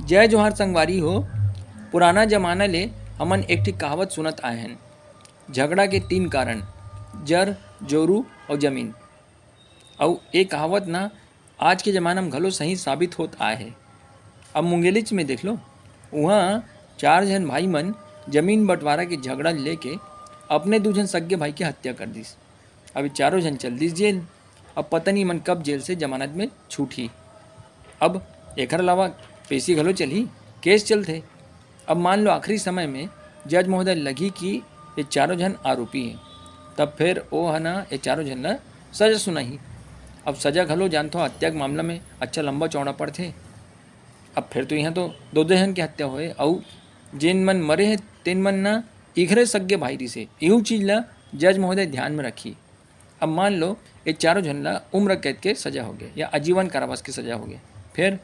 जय जोहार संगवारी हो। पुराना जमाना ले हमन एक ठिक कहावत सुनत आए हन, झगड़ा के 3 कारण जर, जोरू और जमीन। और ये कहावत ना आज के ज़माना में घलो सही साबित होत आए हे। अब मुंगेलीच में देख लो, वहाँ 4 झन भाई मन जमीन बंटवारा के झगड़ा लेके अपने 2 झन सगे भाई के हत्या कर दिस। अब ये चारों झन चल दिस जेल। अब पता नहीं मन कब जेल से जमानत में छूटी। अब एकर अलावा पेशी घलो चलही, केस चलते। अब मान लो आखिरी समय में जज महोदय लगी कि ये चारों झन आरोपी हैं, तब फिर वो है ना ये चारों झन ला सजा सुनाही। अब सजा घलो जानते हो हत्या के मामला में अच्छा लंबा चौड़ा पड़थे। अब फिर तो यहाँ तो 2 जन की हत्या होए और जिन मन मरे हैं तेन मन ना इखरे सगे भाई रिसे। यू चीज़ ला जज महोदय ध्यान में रखी। अब मान लो ये चारों झन ला उम्र कैद के सजा हो गया या आजीवन कारावास की सजा हो गया।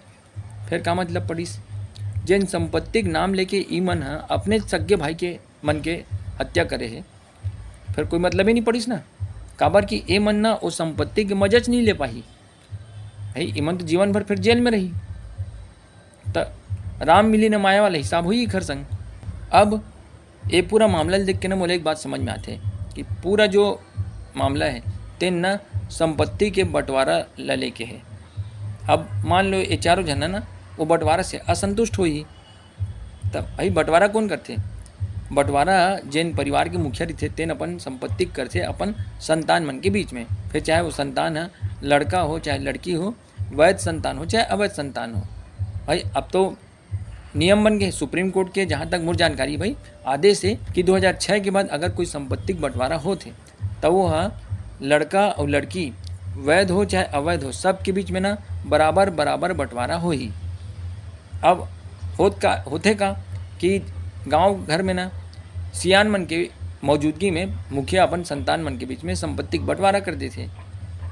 फिर का मतलब पड़िस, जिन संपत्ति के नाम लेके ई मन हा अपने सगे भाई के मन के हत्या करे है, फिर कोई मतलब ही नहीं पड़िस ना। काबर कि ए मन ना वो संपत्ति के मजच नहीं ले पाही भाई, इमन तो जीवन भर फिर जेल में रही। त राम मिली न माया वाला हिसाब हुई खर संग। अब ये पूरा मामला देख के ना मोले एक बात समझ में आते कि पूरा जो मामला है तेन ना संपत्ति के बंटवारा ला लेके है। अब मान लो ये चारों झन ना वो बंटवारा से असंतुष्ट हुई, तब भाई बंटवारा कौन करते? बंटवारा जिन परिवार के मुखिया रहते तेन अपन संपत्ति करते अपन संतान मन के बीच में। फिर चाहे वो संतान है लड़का हो चाहे लड़की हो, वैध संतान हो चाहे अवैध संतान हो। भाई अब तो नियम बन गए सुप्रीम कोर्ट के, जहाँ तक मुझे जानकारी भाई आदेश है कि 2006 के बाद अगर कोई संपत्ति बंटवारा होते तब वो लड़का और लड़की वैध हो चाहे अवैध हो सबके बीच में ना बराबर बराबर बंटवारा हो ही। अब होते का कि गांव घर में ना सियान मन के मौजूदगी में मुखिया अपन संतान मन के बीच में संपत्ति बंटवारा कर देते।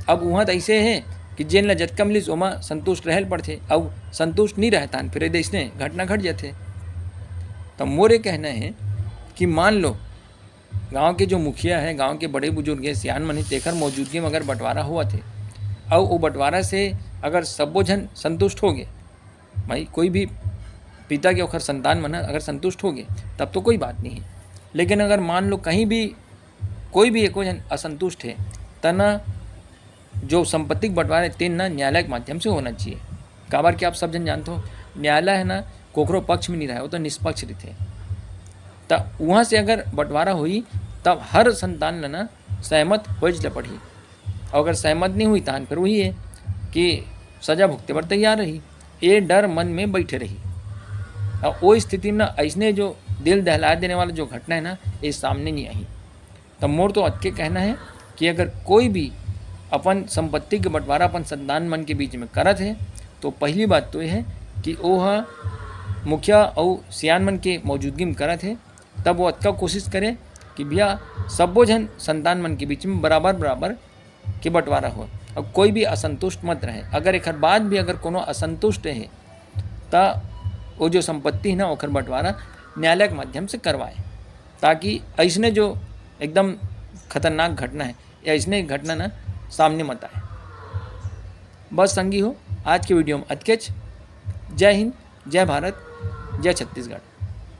अब वहाँ तो ऐसे है कि जेन ला जतका मिलिस ओमा संतुष्ट रहल पड़थे और संतुष्ट नहीं रहता फिर ऐसने घटना घट जाते। तो मोरे कहना है कि मान लो गांव के जो मुखिया है, गांव के बड़े बुजुर्ग है, सियान मन तेखर मौजूदगी में अगर बंटवारा हुआ थे और वो बंटवारा से अगर सबो झन संतुष्ट हो गए, भाई कोई भी पिता के ओखर संतान मन अगर संतुष्ट हो गए तब तो कोई बात नहीं है। लेकिन अगर मान लो कहीं भी कोई भी एको जन असंतुष्ट है तना जो संपत्ति बंटवारा तेन ना न्यायालय के माध्यम से होना चाहिए। काबर कि आप सब जन जानते हो न्यायालय है ना कोकरो पक्ष में नहीं रहे, वो तो निष्पक्ष रहते। तब वहाँ से अगर बंटवारा हुई तब हर संतान ला ना सहमत हो पड़ी, और अगर सहमत नहीं हुई तो फिर वही है कि सजा भुगते पर तैयार रही। ये डर मन में बैठे रही और वो स्थिति में ना ऐसने जो दिल दहला देने वाला जो घटना है ना ये सामने नहीं आई। तब मोर तो अतके कहना है कि अगर कोई भी अपन संपत्ति के बंटवारा अपन संतान मन के बीच में करत है तो पहली बात तो ये है कि वो मुखिया और सियान मन के मौजूदगी में करत है, तब वो अतका कोशिश करे कि भैया सबो झन संतान मन के बीच में बराबर बराबर के बंटवारा हो और कोई भी असंतुष्ट मत रहे। अगर एक बाद भी अगर कोनो असंतुष्ट है तो वो जो संपत्ति है ना ओखर बंटवारा न्यायालय के माध्यम से करवाए, ताकि ऐसने जो एकदम खतरनाक घटना है या ऐसने घटना ना सामने मत आए। बस संगी हो आज के वीडियो में अतकेच। जय हिंद, जय भारत, जय छत्तीसगढ़।